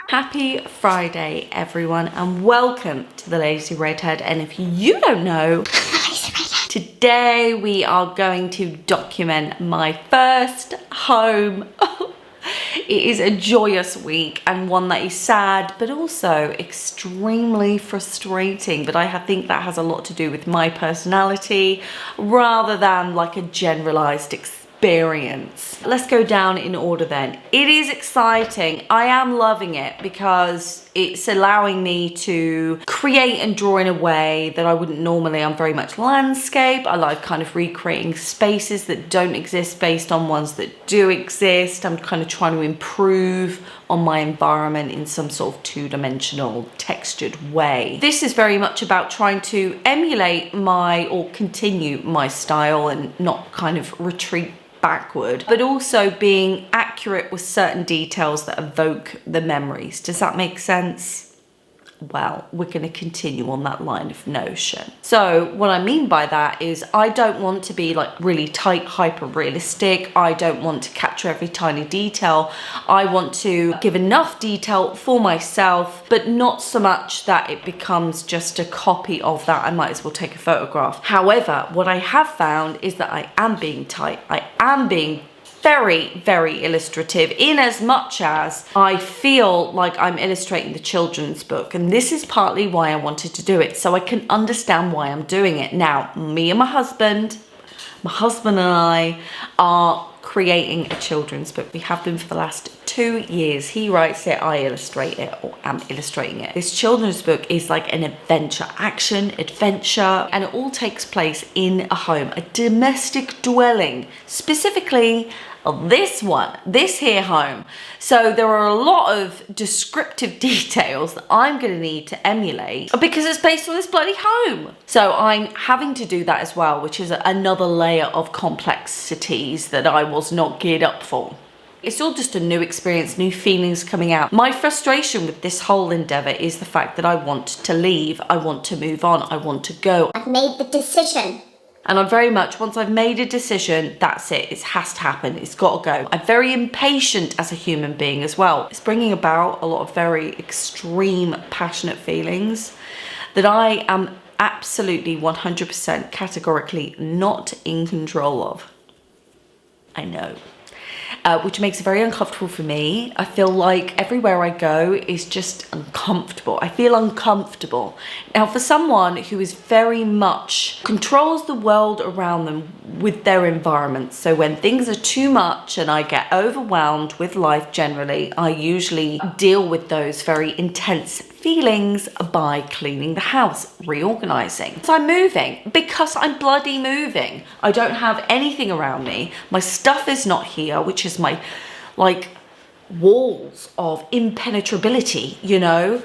Happy Friday, everyone, and welcome to the Lazy Redhead. And if you don't know, today we are going to document my first home. It is a joyous week and one that is sad, but also extremely frustrating. But I think that has a lot to do with my personality rather than like a generalized experience. Let's go down in order then. It is exciting. I am loving it because it's allowing me to create and draw in a way that I wouldn't normally. I'm very much landscape. I like kind of recreating spaces that don't exist based on ones that do exist. I'm kind of trying to improve on my environment in some sort of two-dimensional textured way. This is very much about trying to emulate or continue my style and not kind of retreat backward, but also being accurate with certain details that evoke the memories. Does that make sense? Well, we're going to continue on that line of notion. So what I mean by that is I don't want to be like really tight, hyper realistic. I don't want to capture every tiny detail. I want to give enough detail for myself, but not so much that it becomes just a copy of that. I might as well take a photograph. However, what I have found is that I am being tight. I am being very, very illustrative in as much as I feel like I'm illustrating the children's book. And this is partly why I wanted to do it, so I can understand why I'm doing it. Now, me and my husband and I are creating a children's book. We have been for the last 2 years. He writes it, I illustrate it, or am illustrating it. This children's book is like an adventure, action, adventure, and it all takes place in a home, a domestic dwelling, specifically this here home. So there are a lot of descriptive details that I'm going to need to emulate because it's based on this bloody home. So I'm having to do that as well, which is another layer of complexities that I was not geared up for. It's all just a new experience, new feelings coming out. My frustration with this whole endeavor is the fact that I want to leave. I want to move on. I want to go. I've made the decision. And I'm very much, once I've made a decision, that's it. It has to happen. It's got to go. I'm very impatient as a human being as well. It's bringing about a lot of very extreme, passionate feelings that I am absolutely 100% categorically not in control of. I know. Which makes it very uncomfortable for me. I feel like everywhere I go is just uncomfortable. I feel uncomfortable. Now, for someone who is very much controls the world around them with their environment, so when things are too much and I get overwhelmed with life generally, I usually deal with those very intense feelings by cleaning the house, reorganizing. So I'm moving because I'm bloody moving. I don't have anything around me. My stuff is not here, which is my like walls of impenetrability, you know.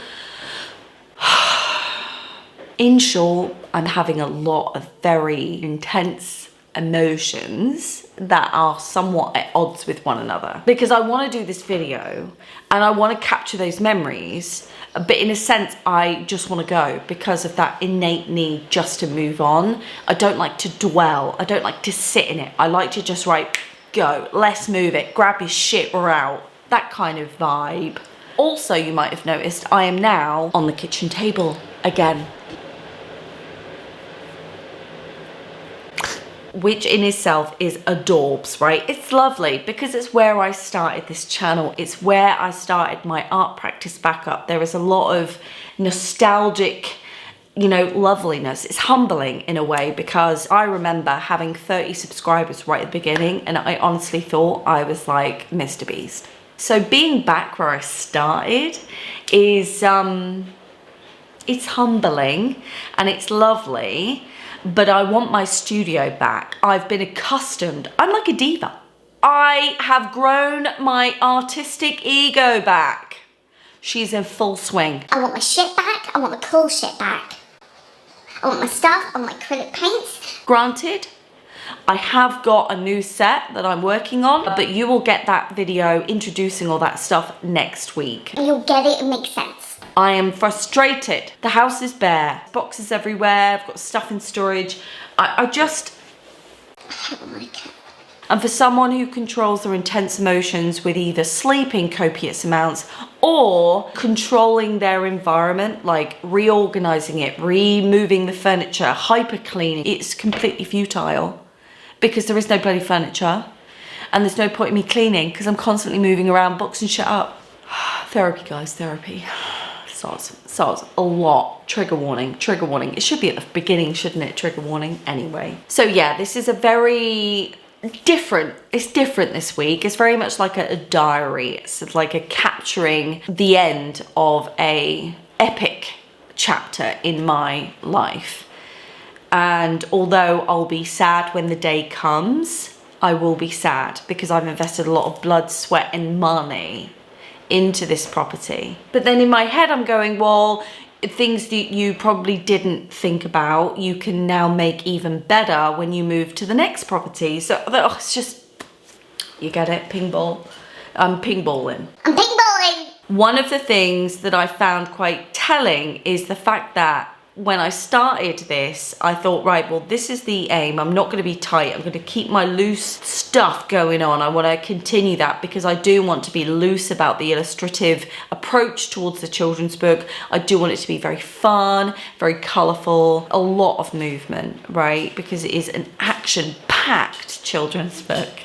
In short, I'm having a lot of very intense emotions that are somewhat at odds with one another because I want to do this video and I want to capture those memories, but in a sense I just want to go because of that innate need just to move on. I don't like to dwell. I don't like to sit in it. I like to just go, let's move it, grab your shit, we're out. That kind of vibe. Also, you might have noticed I am now on the kitchen table again, which in itself is adorbs, right? It's lovely because it's where I started this channel. It's where I started my art practice back up. There is a lot of nostalgic, you know, loveliness. It's humbling in a way because I remember having 30 subscribers right at the beginning and I honestly thought I was like Mr. Beast. So being back where I started is, it's humbling and it's lovely. But I want my studio back. I've been accustomed. I'm like a diva. I have grown my artistic ego back. She's in full swing. I want my shit back. I want the cool shit back. I want my stuff. I want my acrylic paints. Granted, I have got a new set that I'm working on, but you will get that video introducing all that stuff next week. And you'll get it and make sense. I am frustrated. The house is bare. Boxes everywhere. I've got stuff in storage. I just... I don't like it. And for someone who controls their intense emotions with either sleeping copious amounts or controlling their environment, like reorganizing it, removing the furniture, hyper cleaning, it's completely futile because there is no bloody furniture and there's no point in me cleaning because I'm constantly moving around, boxing shit up. Therapy, guys, therapy. Soz, a lot. Trigger warning, trigger warning. It should be at the beginning, shouldn't it? Trigger warning, anyway. So yeah, this is a very different, it's different this week. It's very much like a diary. It's like a capturing the end of a epic chapter in my life. And although I'll be sad when the day comes, I will be sad because I've invested a lot of blood, sweat and money into this property. But then in my head I'm going, well, things that you probably didn't think about, you can now make even better when you move to the next property. So it's just, you get it, ping-ball. I'm ping-balling. I'm ping-balling. One of the things that I found quite telling is the fact that when I started this, I thought, right, well, this is the aim. I'm not going to be tight. I'm going to keep my loose stuff going on. I want to continue that because I do want to be loose about the illustrative approach towards the children's book. I do want it to be very fun, very colourful, a lot of movement, right? Because it is an action-packed children's book.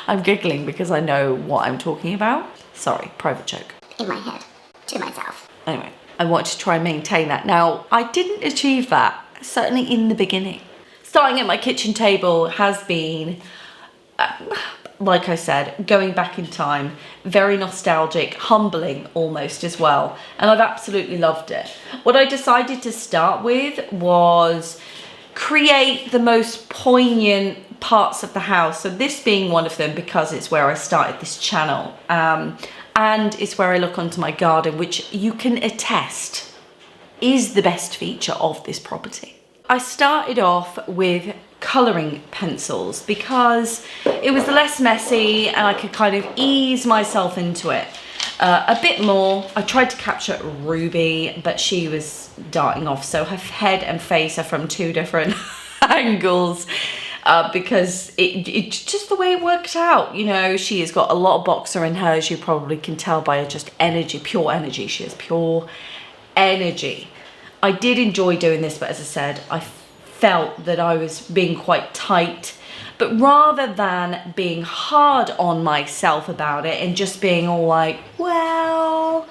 I'm giggling because I know what I'm talking about. Sorry, private joke. In my head, to myself. Anyway. I want to try and maintain that. Now, I didn't achieve that, certainly in the beginning. Starting at my kitchen table has been, like I said, going back in time, very nostalgic, humbling almost as well. And I've absolutely loved it. What I decided to start with was create the most poignant parts of the house. So this being one of them because it's where I started this channel. And it's where I look onto my garden, which you can attest is the best feature of this property. I started off with colouring pencils because it was less messy and I could kind of ease myself into it a bit more. I tried to capture Ruby, but she was darting off, so her head and face are from two different angles. Because it's just the way it worked out. You know, she has got a lot of boxer in her, as you probably can tell by her just energy, pure energy. She has pure energy. I did enjoy doing this, but as I said, I felt that I was being quite tight. But rather than being hard on myself about it and just being all like, well,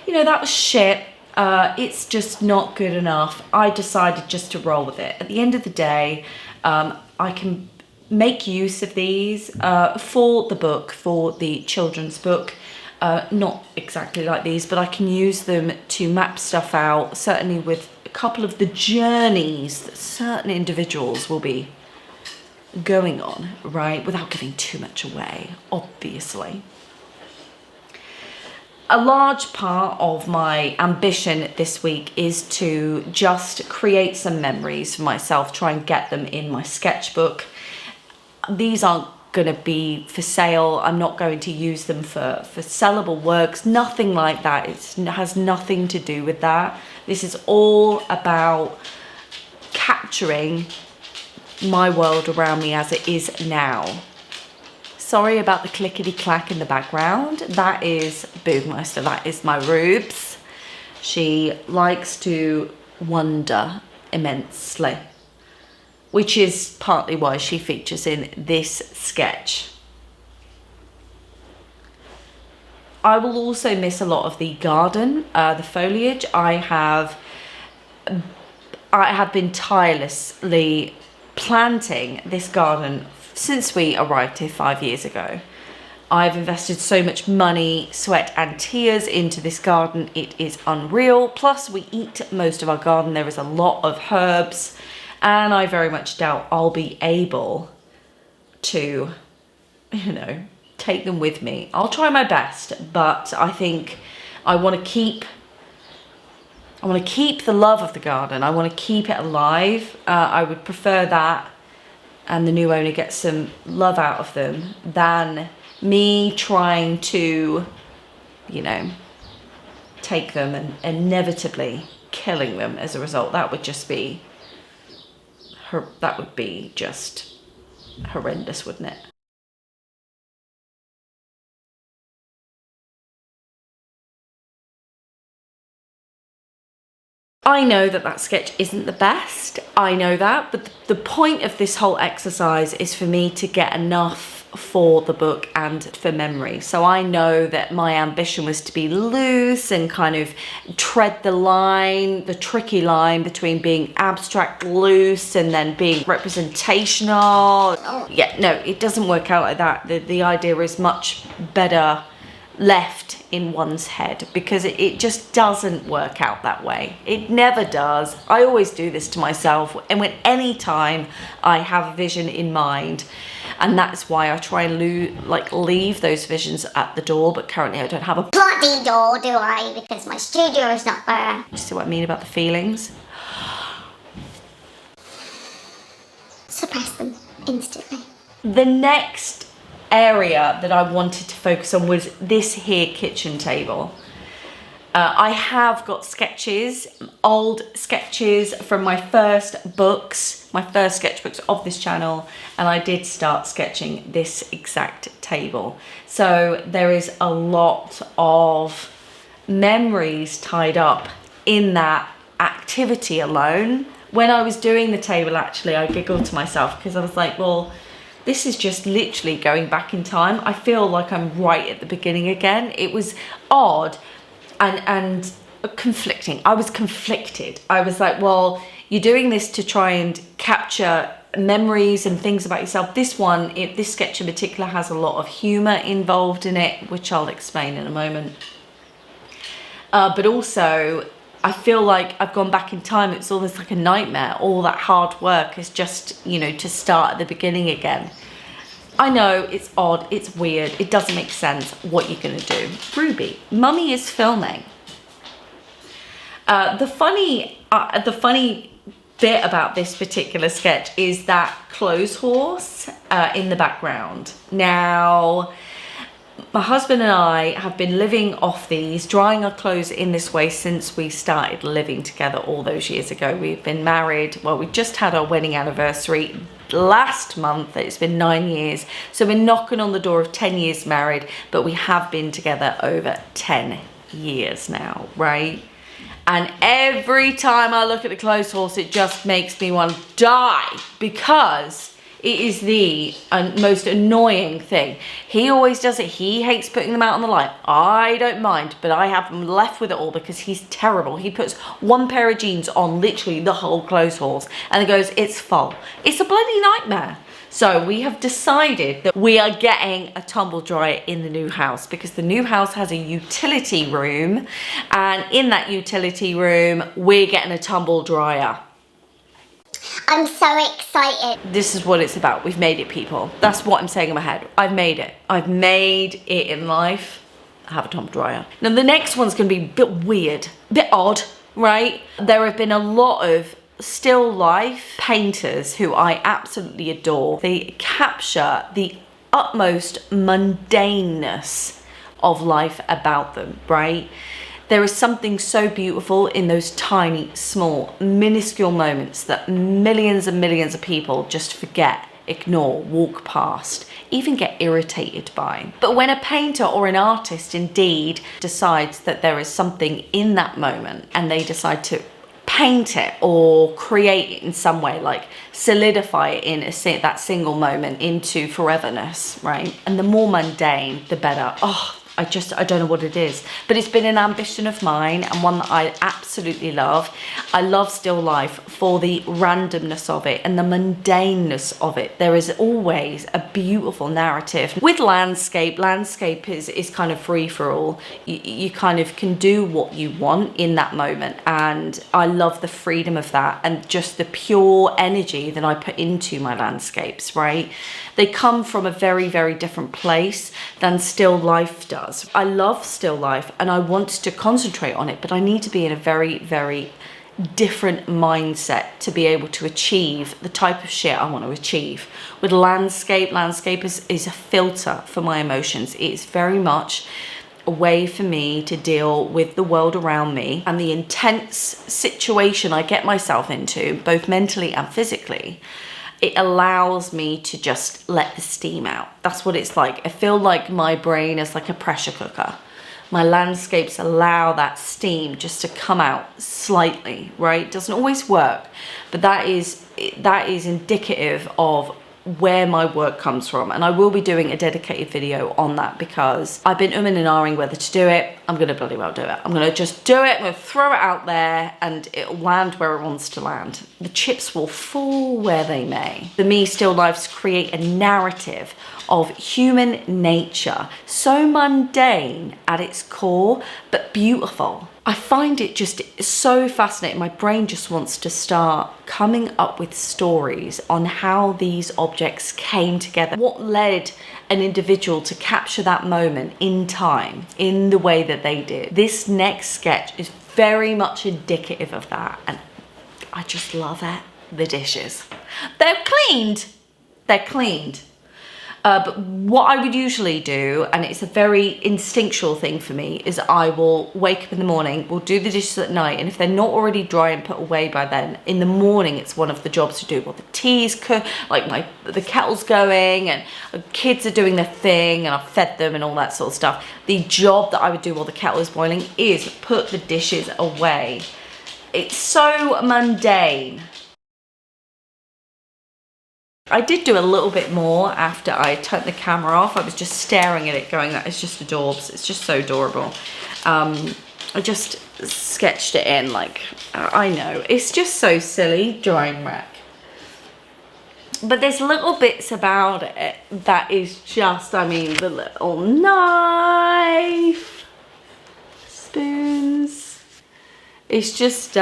you know, that was shit. It's just not good enough. I decided just to roll with it. At the end of the day, I can make use of these for the book, for the children's book. Not exactly like these, but I can use them to map stuff out, certainly with a couple of the journeys that certain individuals will be going on, right? Without giving too much away, obviously. A large part of my ambition this week is to just create some memories for myself, try and get them in my sketchbook. These aren't going to be for sale. I'm not going to use them for sellable works, nothing like that. It has nothing to do with that. This is all about capturing my world around me as it is now. Sorry about the clickety-clack in the background. That is Boogmeister, that is my Rubes. She likes to wonder immensely, which is partly why she features in this sketch. I will also miss a lot of the garden, the foliage. I have been tirelessly planting this garden since we arrived here 5 years ago. I've invested so much money, sweat and tears into this garden. It is unreal. Plus we eat most of our garden. There is a lot of herbs and I very much doubt I'll be able to, you know, take them with me. I'll try my best, but I think I want to keep the love of the garden. I want to keep it alive. I would prefer that and the new owner gets some love out of them than me trying to, you know, take them and inevitably killing them as a result. That would just be, that would be just horrendous, wouldn't it? I know that that sketch isn't the best, I know that, but the point of this whole exercise is for me to get enough for the book and for memory. So I know that my ambition was to be loose and kind of tread the line, the tricky line between being abstract loose and then being representational. Yeah, no, it doesn't work out like that. The idea is much better left in one's head, because it just doesn't work out that way. It never does. I always do this to myself, and when any time I have a vision in mind, and that's why I try and leave those visions at the door, but currently I don't have a bloody door, do I? Because my studio is not there. You see what I mean about the feelings? Suppress them instantly. The next area that I wanted to focus on was this here kitchen table. I have got sketches, old sketches from my first books, my first sketchbooks of this channel, and I did start sketching this exact table. So there is a lot of memories tied up in that activity alone. When I was doing the table, actually, I giggled to myself because I was like, well, this is just literally going back in time. I feel like I'm right at the beginning again. It was odd and conflicting. I was conflicted. I was like, well, you're doing this to try and capture memories and things about yourself. This sketch in particular has a lot of humor involved in it, which I'll explain in a moment. But also, I feel like I've gone back in time. It's almost like a nightmare. All that hard work is just, to start at the beginning again. I know, it's odd, it's weird, it doesn't make sense. What you're gonna do? Ruby, Mummy is filming. The funny bit about this particular sketch is that clothes horse in the background. Now, my husband and I have been living off these, drying our clothes in this way since we started living together all those years ago. We've been married, well, we just had our wedding anniversary last month. It's been 9 years. So we're knocking on the door of 10 years married, but we have been together over 10 years now, right? And every time I look at the clothes horse, it just makes me want to die, because it is the most annoying thing. He always does it. He hates putting them out on the line. I don't mind, but I have him left with it all because he's terrible. He puts one pair of jeans on literally the whole clothes horse and he goes, it's full. It's a bloody nightmare. So we have decided that we are getting a tumble dryer in the new house, because the new house has a utility room, and in that utility room, we're getting a tumble dryer. I'm so excited. This is what it's about. We've made it, people. That's what I'm saying in my head. I've made it. I've made it in life. I have a tumble dryer. Now the next one's going to be a bit weird, a bit odd, right? There have been a lot of still life painters who I absolutely adore. They capture the utmost mundaneness of life about them, right? There is something so beautiful in those tiny, small, minuscule moments that millions and millions of people just forget, ignore, walk past, even get irritated by. But when a painter or an artist indeed decides that there is something in that moment and they decide to paint it or create it in some way, like solidify it in that single moment into foreverness, right? And the more mundane, the better. Oh, I don't know what it is, but it's been an ambition of mine and one that I absolutely love. I love still life for the randomness of it and the mundaneness of it. There is always a beautiful narrative. With landscape is kind of free for all. You kind of can do what you want in that moment, and I love the freedom of that and just the pure energy that I put into my landscapes, right? They come from a very, very different place than still life does. I love still life and I want to concentrate on it, but I need to be in a very, very different mindset to be able to achieve the type of shit I want to achieve. With landscape is a filter for my emotions. It's very much a way for me to deal with the world around me and the intense situation I get myself into, both mentally and physically. it allows me to just let the steam out. That's what it's like. I feel like my brain is like a pressure cooker. My landscapes allow that steam just to come out slightly, right? It doesn't always work, but that is indicative of where my work comes from. And I will be doing a dedicated video on that because I've been umming and ahhing whether to do it. I'm gonna bloody well do it. I'm gonna just do it. I'm gonna throw it out there and it'll land where it wants to land. The chips will fall where they may. For me, still lifes create a narrative of human nature, so mundane at its core, but beautiful. I find it just so fascinating. My brain just wants to start coming up with stories on how these objects came together. What led an individual to capture that moment in time in the way that they did. This next sketch is very much indicative of that, and I just love it. The dishes. They're cleaned. They're cleaned. But what I would usually do, and it's a very instinctual thing for me, is I will wake up in the morning, we'll do the dishes at night, and if they're not already dry and put away by then, in the morning it's one of the jobs to do. Well, the tea's cooked, like the kettle's going, and the kids are doing their thing, and I've fed them and all that sort of stuff. The job that I would do while the kettle is boiling is put the dishes away. It's so mundane. I did do a little bit more after I turned the camera off. I was just staring at it going, that is just adorbs. It's just so adorable. I just sketched it in, like, I know. It's just so silly, drawing wreck. But there's little bits about it that is just, I mean, the little knife, spoons. It's just,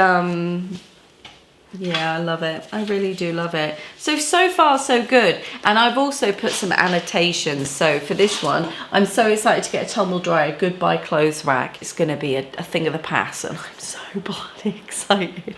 yeah, I love it. I really do love it. So far, so good. And I've also put some annotations. So for this one, I'm so excited to get a tumble dryer, goodbye clothes rack. It's going to be a thing of the past, and I'm so bloody excited.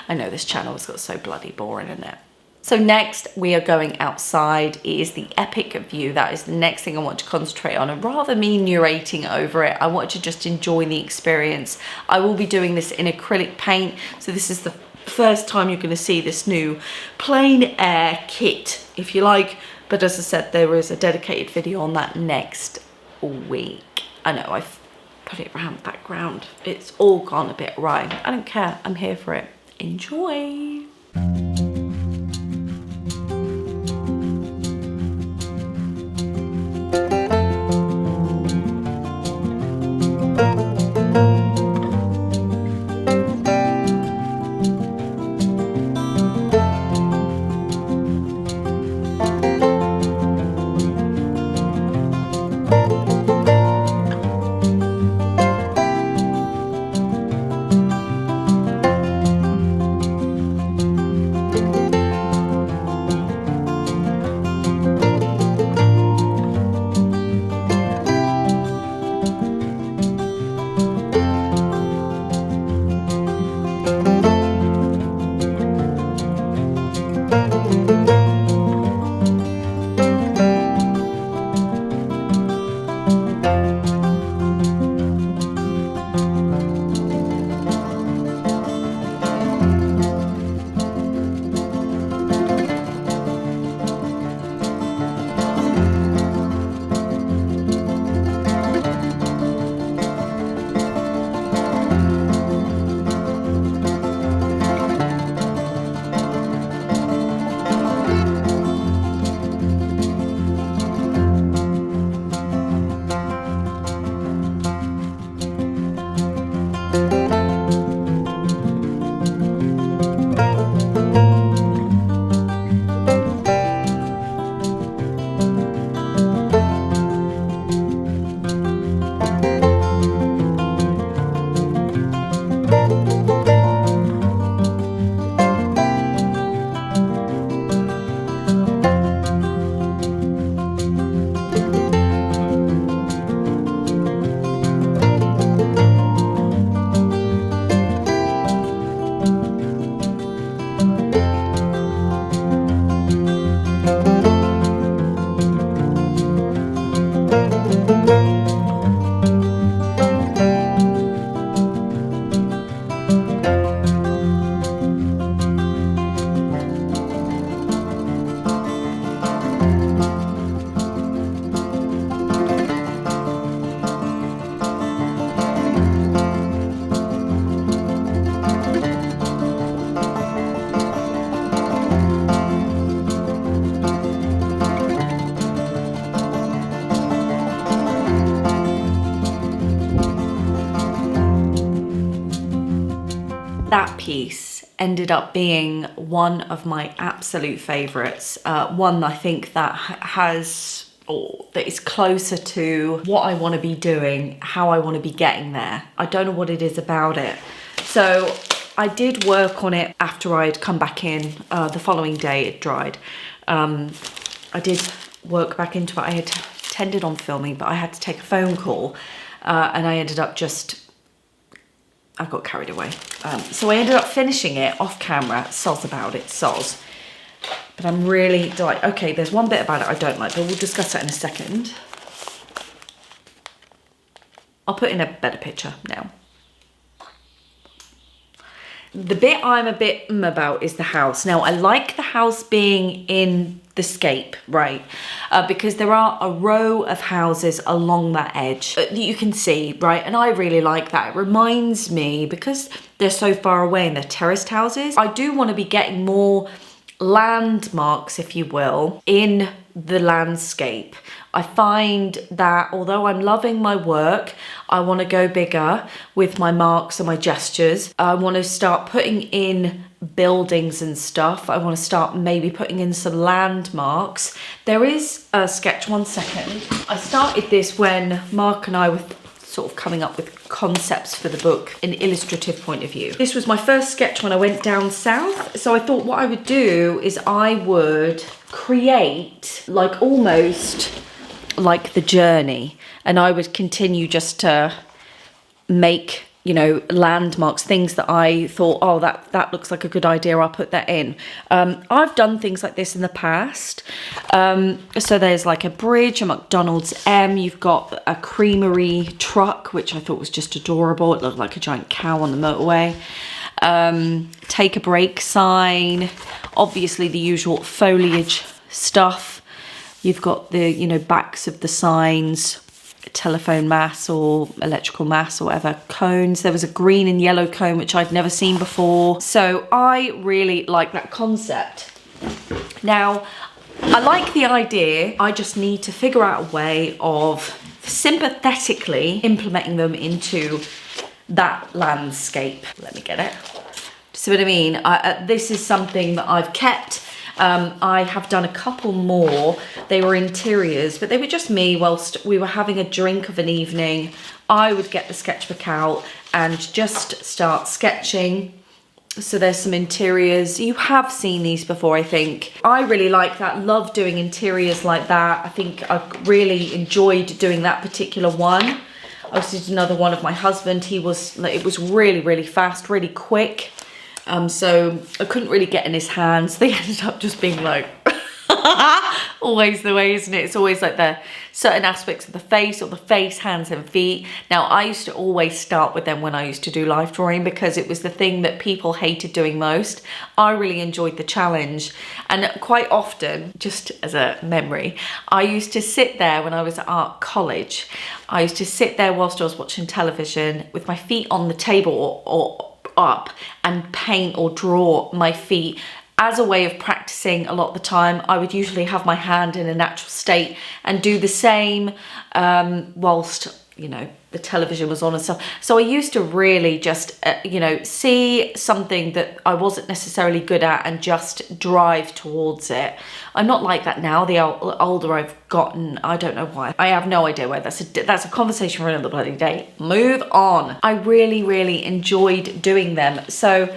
I know this channel has got so bloody boring in it. So next we are going outside. It is the epic view. That is the next thing I want to concentrate on, and rather me narrating over it, I want to just enjoy the experience. I will be doing this in acrylic paint. So this is the first time you're going to see this new plein air kit, if you like. But as I said, there is a dedicated video on that next week. I know I've put it around the background. It's all gone a bit awry. I don't care. I'm here for it. Enjoy. That piece ended up being one of my absolute favorites. One I think that has, or that is closer to what I want to be doing, how I want to be getting there. I don't know what it is about it. So I did work on it after I'd come back in. The following day it dried. I did work back into it. I had intended on filming, but I had to take a phone call, and I ended up I got carried away. So I ended up finishing it off camera. Soz about it, soz. But I'm really like, okay, there's one bit about it I don't like, but we'll discuss that in a second. I'll put in a better picture now. The bit I'm a bit about is the house. Now, I like the house being in the scape, right? Because there are a row of houses along that edge that you can see, right? And I really like that. It reminds me, because they're so far away and they're terraced houses, I do want to be getting more landmarks, if you will, in the landscape. I find that although I'm loving my work, I want to go bigger with my marks and my gestures. I want to start putting in buildings and stuff. I want to start maybe putting in some landmarks. There is a sketch, one second. I started this when Mark and I were sort of coming up with concepts for the book, an illustrative point of view. This was my first sketch when I went down south. So I thought what I would do is I would create like almost like the journey, and I would continue just to make, you know, landmarks, things that I thought, oh, that looks like a good idea, I'll put that in. I've done things like this in the past. So there's like a bridge, a McDonald's M, you've got a creamery truck, which I thought was just adorable. It looked like a giant cow on the motorway. Take a break sign, obviously the usual foliage stuff. You've got the, you know, backs of the signs, telephone mass or electrical mass or whatever, cones. There was a green and yellow cone, which I'd never seen before. So I really like that concept. Now, I like the idea. I just need to figure out a way of sympathetically implementing them into that landscape. Let me get it. See what I mean? This is something that I've kept. I have done a couple more. They were interiors, but they were just me whilst we were having a drink of an evening. I would get the sketchbook out and just start sketching. So there's some interiors. You have seen these before, I think. I really like that, love doing interiors like that. I think I really enjoyed doing that particular one. I also did another one of my husband. It was really, really fast, really quick. So I couldn't really get in his hands. They ended up just being like, always the way, isn't it? It's always like the certain aspects of the face, or the face, hands and feet. Now, I used to always start with them when I used to do life drawing, because it was the thing that people hated doing most. I really enjoyed the challenge. And quite often, just as a memory, I used to sit there when I was at art college. I used to sit there whilst I was watching television with my feet on the table or up and paint or draw my feet as a way of practicing. A lot of the time I would usually have my hand in a natural state and do the same whilst, you know, the television was on and stuff. So I used to really just, you know, see something that I wasn't necessarily good at and just drive towards it. I'm not like that now. The older I've gotten, I don't know why. I have no idea why. That's a conversation for another bloody day. Move on. I really, really enjoyed doing them. So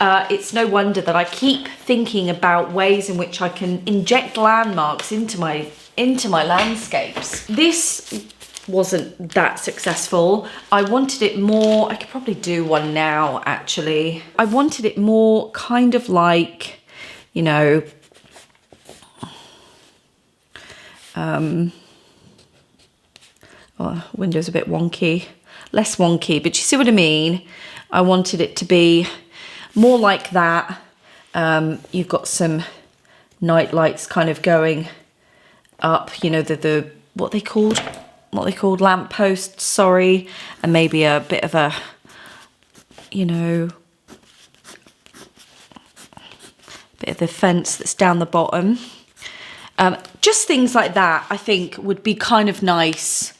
it's no wonder that I keep thinking about ways in which I can inject landmarks into my landscapes. This wasn't that successful. I wanted it more, I could probably do one now actually. I wanted it more kind of like, you know, window's a bit wonky, less wonky, but you see what I mean? I wanted it to be more like that. You've got some night lights kind of going up, you know, the what they called lamp posts, sorry, and maybe a bit of a, you know, bit of the fence that's down the bottom. Just things like that I think would be kind of nice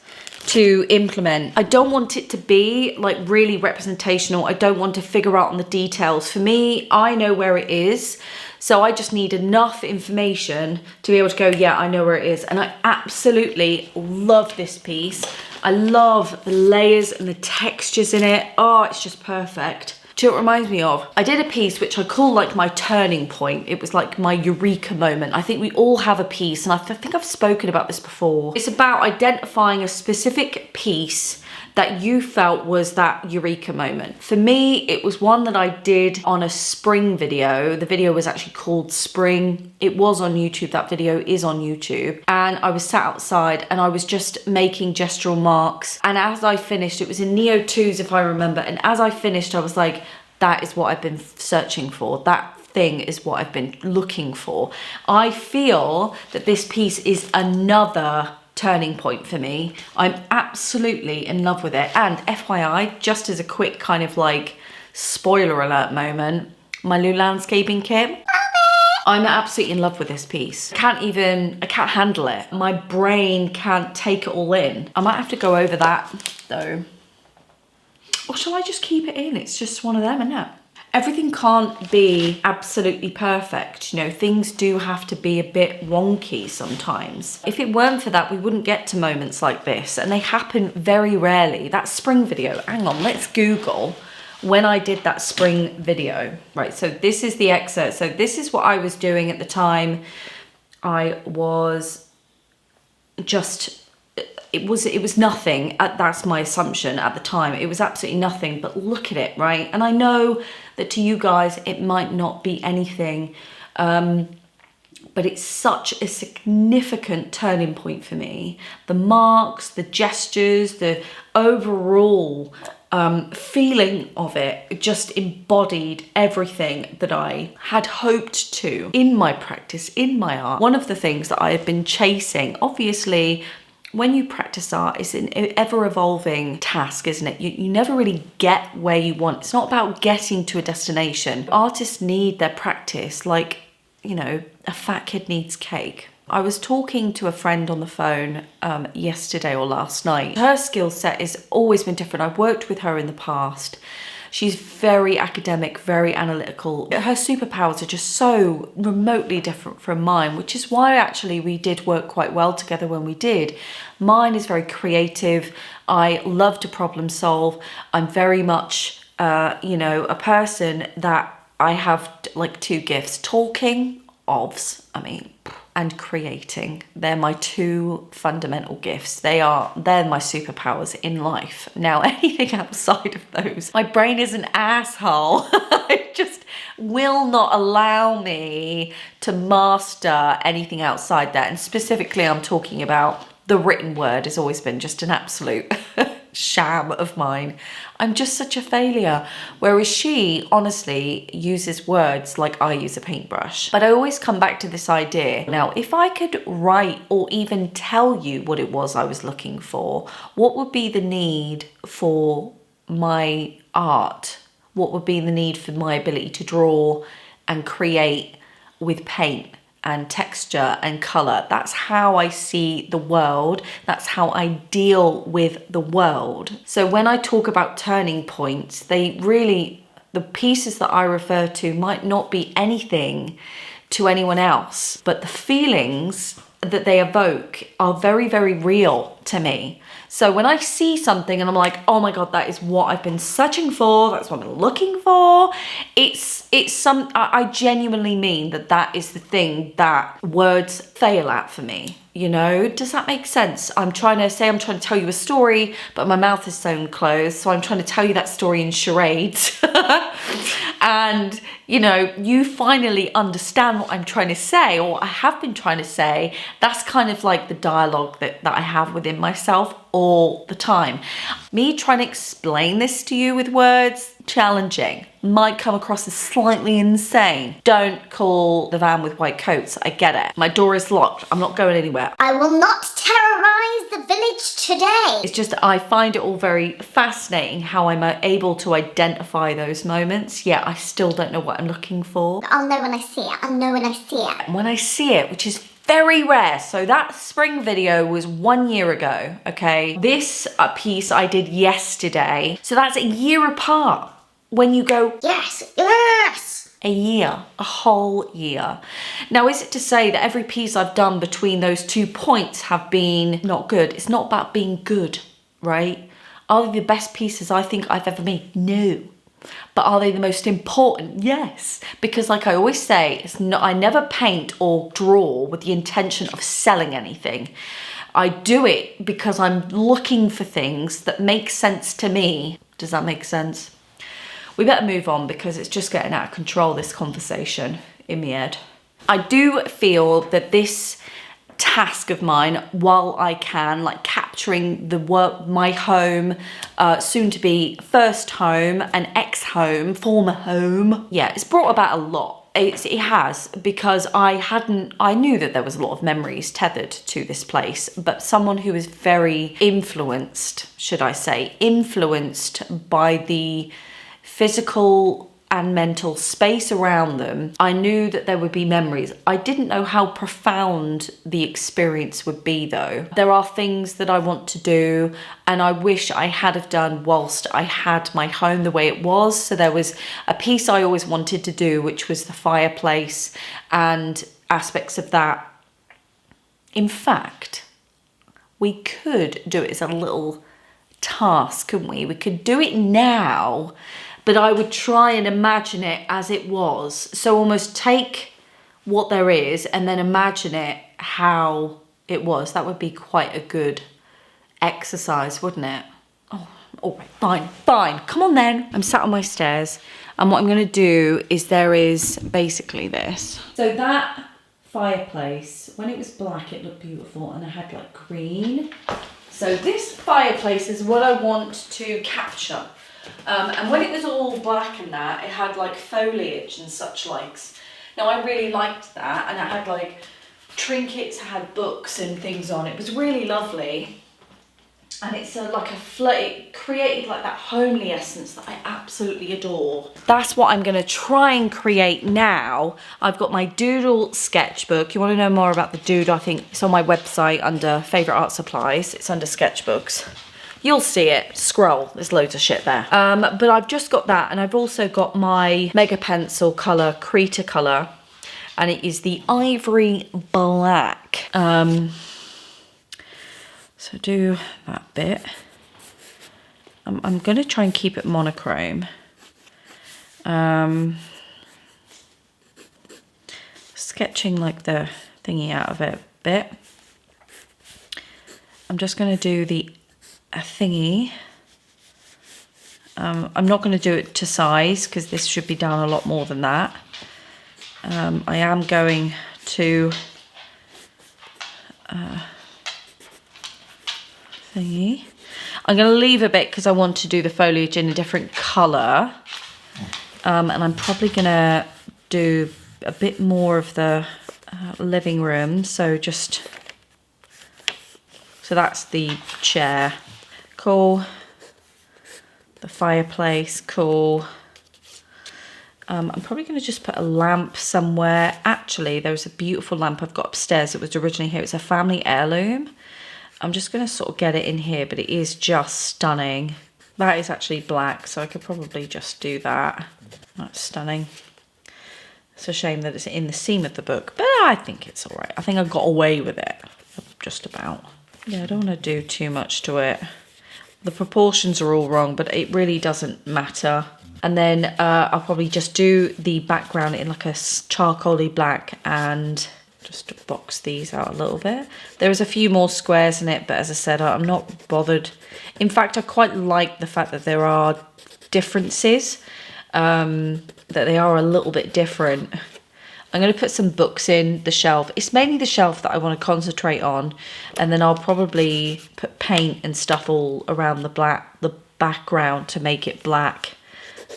to implement. I don't want it to be like really representational. I don't want to figure out on the details. For me, I know where it is. So I just need enough information to be able to go, yeah, I know where it is. And I absolutely love this piece. I love the layers and the textures in it. Oh, it's just perfect. Do you know what it reminds me of? I did a piece which I call like my turning point. It was like my eureka moment. I think we all have a piece, and I think I've spoken about this before. It's about identifying a specific piece that you felt was that eureka moment. For me, it was one that I did on a spring video. The video was actually called Spring. It was on YouTube. That video is on YouTube. And I was sat outside and I was just making gestural marks. And as I finished, it was in Neo 2s if I remember. And as I finished, I was like, that is what I've been searching for. That thing is what I've been looking for. I feel that this piece is another turning point for me. I'm absolutely in love with it. And FYI, just as a quick kind of like spoiler alert moment, my new landscaping kit, I'm absolutely in love with this piece. I can't handle it. My brain can't take it all in. I might have to go over that though. Or shall I just keep it in? It's just one of them, isn't it? Everything can't be absolutely perfect. You know, things do have to be a bit wonky sometimes. If it weren't for that, we wouldn't get to moments like this, and they happen very rarely. That spring video, hang on, let's Google when I did that spring video. Right, so this is the excerpt. So this is what I was doing at the time. I was just, it was nothing. That's my assumption at the time. It was absolutely nothing, but look at it, right? And I know that to you guys, it might not be anything, but it's such a significant turning point for me. The marks, the gestures, the overall feeling of it just embodied everything that I had hoped to in my practice, in my art. One of the things that I have been chasing, obviously, when you practice art, it's an ever-evolving task, isn't it? You never really get where you want. It's not about getting to a destination. Artists need their practice like, you know, a fat kid needs cake. I was talking to a friend on the phone yesterday or last night. Her skill set has always been different. I've worked with her in the past. She's very academic, very analytical. Her superpowers are just so remotely different from mine, which is why actually we did work quite well together when we did. Mine is very creative. I love to problem solve. I'm very much, you know, a person that I have like two gifts, talking, and creating. They're my two fundamental gifts. They're my superpowers in life. Now, anything outside of those, my brain is an asshole. It just will not allow me to master anything outside that. And specifically, I'm talking about the written word has always been just an absolute sham of mine. I'm just such a failure. Whereas she honestly uses words like I use a paintbrush. But I always come back to this idea. Now, if I could write or even tell you what it was I was looking for, what would be the need for my art? What would be the need for my ability to draw and create with paint and texture and color? That's how I see the world. That's how I deal with the world. So when I talk about turning points, the pieces that I refer to might not be anything to anyone else, but the feelings that they evoke are very, very real to me. So when I see something and I'm like, oh my God, that is what I've been searching for, that's what I've been looking for, I genuinely mean that is the thing that words fail at for me. You know, does that make sense? I'm trying to tell you a story, but my mouth is sewn closed, so I'm trying to tell you that story in charades. And, you know, you finally understand what I'm trying to say, or I have been trying to say. That's kind of like the dialogue that I have within myself all the time. Me trying to explain this to you with words, challenging. Might come across as slightly insane. Don't call the van with white coats. I get it. My door is locked. I'm not going anywhere. I will not terrorize the village today. It's just I find it all very fascinating how I'm able to identify those moments. Yeah, I still don't know what I'm looking for. I'll know when I see it. I'll know when I see it. When I see it, which is very rare. So that spring video was 1 year ago, okay? This piece I did yesterday. So that's a year apart. When you go, Yes, yes. a year, a whole year. Now, is it to say that every piece I've done between those 2 points have been not good? It's not about being good, right? Are they the best pieces I think I've ever made? No. But are they the most important? Yes. Because like I always say, I never paint or draw with the intention of selling anything. I do it because I'm looking for things that make sense to me. Does that make sense? We better move on because it's just getting out of control, this conversation in my head. I do feel that this task of mine, while I can, like capturing the work, my home, soon to be first home, an ex-home, former home. Yeah, it's brought about a lot. It has, because I knew that there was a lot of memories tethered to this place, but someone who is very influenced, should I say, influenced by the physical and mental space around them, I knew that there would be memories. I didn't know how profound the experience would be though. There are things that I want to do and I wish I had have done whilst I had my home the way it was. So there was a piece I always wanted to do, which was the fireplace and aspects of that. In fact, we could do it as a little task, couldn't we? We could do it now, but I would try and imagine it as it was. So almost take what there is and then imagine it how it was. That would be quite a good exercise, wouldn't it? Oh, all right, fine. Come on then. I'm sat on my stairs and what I'm going to do is there is basically this. So that fireplace, when it was black, it looked beautiful and I had like green. So this fireplace is what I want to capture. And when it was all black and that, it had like foliage and such likes. Now I really liked that, and it had like trinkets, had books and things on. It was really lovely. And it's it created like that homely essence that I absolutely adore. That's what I'm gonna try and create now. I've got my doodle sketchbook. You wanna know more about the doodle? I think it's on my website under favorite art supplies. It's under sketchbooks. You'll see it, scroll, there's loads of shit there. But I've just got that, and I've also got my Mega Pencil colour, Krita colour, and it is the ivory black. So do that bit. I'm gonna try and keep it monochrome. Sketching like the thingy out of it a bit. I'm just gonna do a thingy. I'm not going to do it to size because this should be done a lot more than that. I am going to thingy. I'm going to leave a bit because I want to do the foliage in a different colour. And I'm probably going to do a bit more of the living room. So that's the chair. Cool. The fireplace, cool. I'm probably going to just put a lamp somewhere. Actually, there was a beautiful lamp I've got upstairs. It was originally here. It's a family heirloom. I'm just going to sort of get it in here, but it is just stunning. That is actually black, so I could probably just do that. That's stunning. It's a shame that it's in the seam of the book, but I think it's all right. I think I got away with it, just about. Yeah, I don't want to do too much to it. The proportions are all wrong, but it really doesn't matter. And then I'll probably just do the background in like a charcoaly black and just box these out a little bit. There's a few more squares in it, but as I said, I'm not bothered. In fact, I quite like the fact that there are differences, that they are a little bit different. I'm going to put some books in the shelf. It's mainly the shelf that I want to concentrate on, and then I'll probably put paint and stuff all around the background to make it black.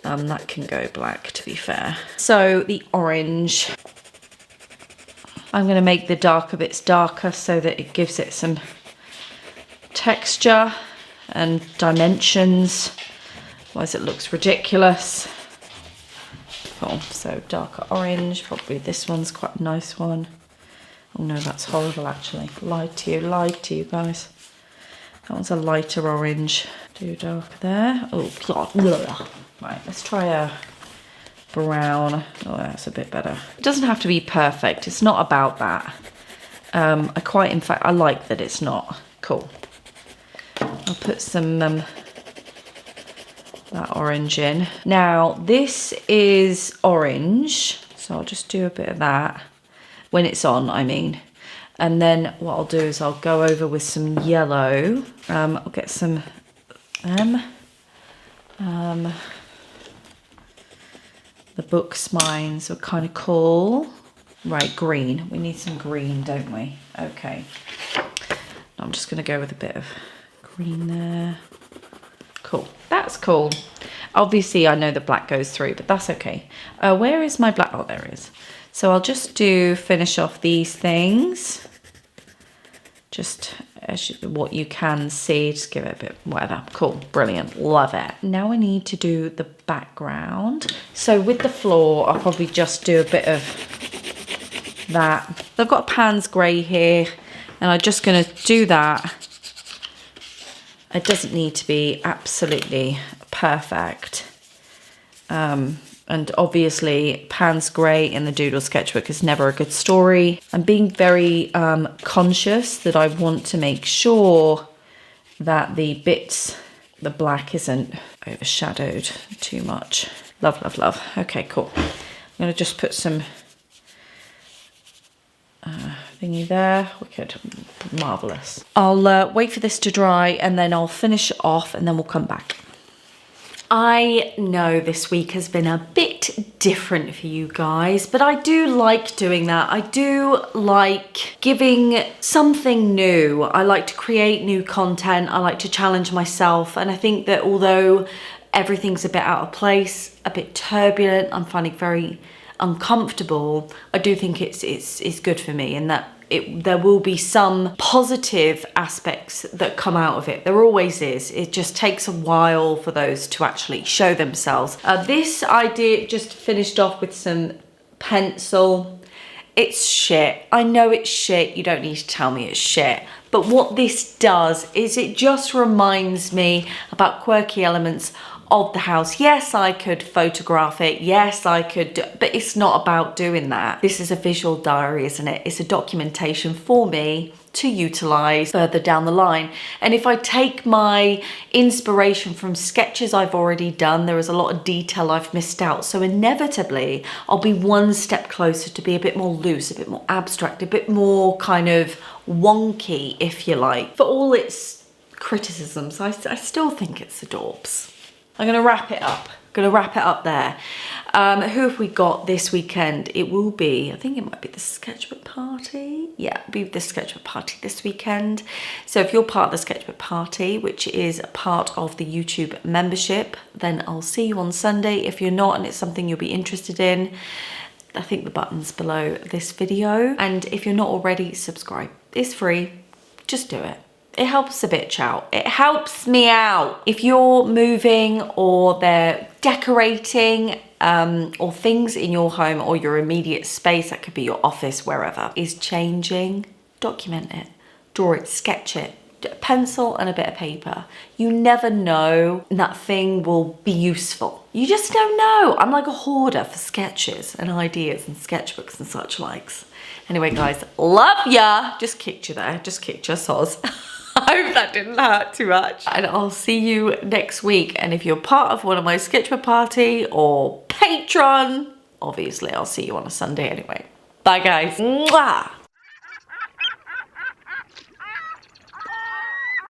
That can go black, to be fair. So the orange, I'm going to make the darker bits darker so that it gives it some texture and dimensions, otherwise it looks ridiculous. Cool. So darker orange, probably this one's quite a nice one. Oh no, that's horrible actually. Lied to you guys. That one's a lighter orange. Do darker there. Oh God. Right, let's try a brown. Oh, that's a bit better. It doesn't have to be perfect. It's not about that. In fact, I like that it's not. Cool. I'll put some that orange in. Now, this is orange, so I'll just do a bit of that. When it's on, I mean. And then what I'll do is I'll go over with some yellow. I'll get some the book spines are kind of cool. Right, green. We need some green, don't we? Okay. I'm just going to go with a bit of green there. Cool. That's cool. Obviously, I know the black goes through, but that's okay. Where is my black? Oh, there it is. So I'll just finish off these things. Just what you can see, just give it a bit, whatever. Cool, brilliant, love it. Now I need to do the background. So with the floor, I'll probably just do a bit of that. I've got a Pans grey here, and I'm just gonna do that. It doesn't need to be absolutely perfect. And obviously Pans grey in the Doodle sketchbook is never a good story. I'm being very conscious that I want to make sure that the black isn't overshadowed too much. Love, love, love. Okay, cool. I'm gonna just put some thingy there. Wicked, marvelous. I'll wait for this to dry and then I'll finish off and then we'll come back. I know this week has been a bit different for you guys, but I do like doing that. I do like giving something new. I like to create new content. I like to challenge myself. And I think that although everything's a bit out of place, a bit turbulent, I'm finding very uncomfortable, I do think it's good for me, and that there will be some positive aspects that come out of it. There always is. It just takes a while for those to actually show themselves. This idea just finished off with some pencil. It's shit. I know it's shit. You don't need to tell me it's shit. But what this does is it just reminds me about quirky elements of the house. Yes, I could photograph it. Yes, I could, but it's not about doing that. This is a visual diary, isn't it? It's a documentation for me to utilize further down the line. And if I take my inspiration from sketches I've already done, there is a lot of detail I've missed out. So inevitably, I'll be one step closer to be a bit more loose, a bit more abstract, a bit more kind of wonky, if you like. For all its criticisms, I still think it's adorbs. I'm gonna wrap it up. There. Who have we got this weekend? It will be, I think it might be the sketchbook party. Yeah, it'll be the sketchbook party this weekend. So if you're part of the sketchbook party, which is part of the YouTube membership, then I'll see you on Sunday. If you're not and it's something you'll be interested in, I think the button's below this video. And if you're not already, subscribe. It's free, just do it. It helps a bitch out. It helps me out. If you're moving or they're decorating or things in your home or your immediate space, that could be your office, wherever, is changing, document it, draw it, sketch it, pencil and a bit of paper. You never know, that thing will be useful. You just don't know. I'm like a hoarder for sketches and ideas and sketchbooks and such likes. Anyway, guys, love ya. Just kicked you there. Just kicked your soz. I hope that didn't hurt too much. And I'll see you next week. And if you're part of one of my sketchbook party or Patreon, obviously I'll see you on a Sunday anyway. Bye, guys. Mwah!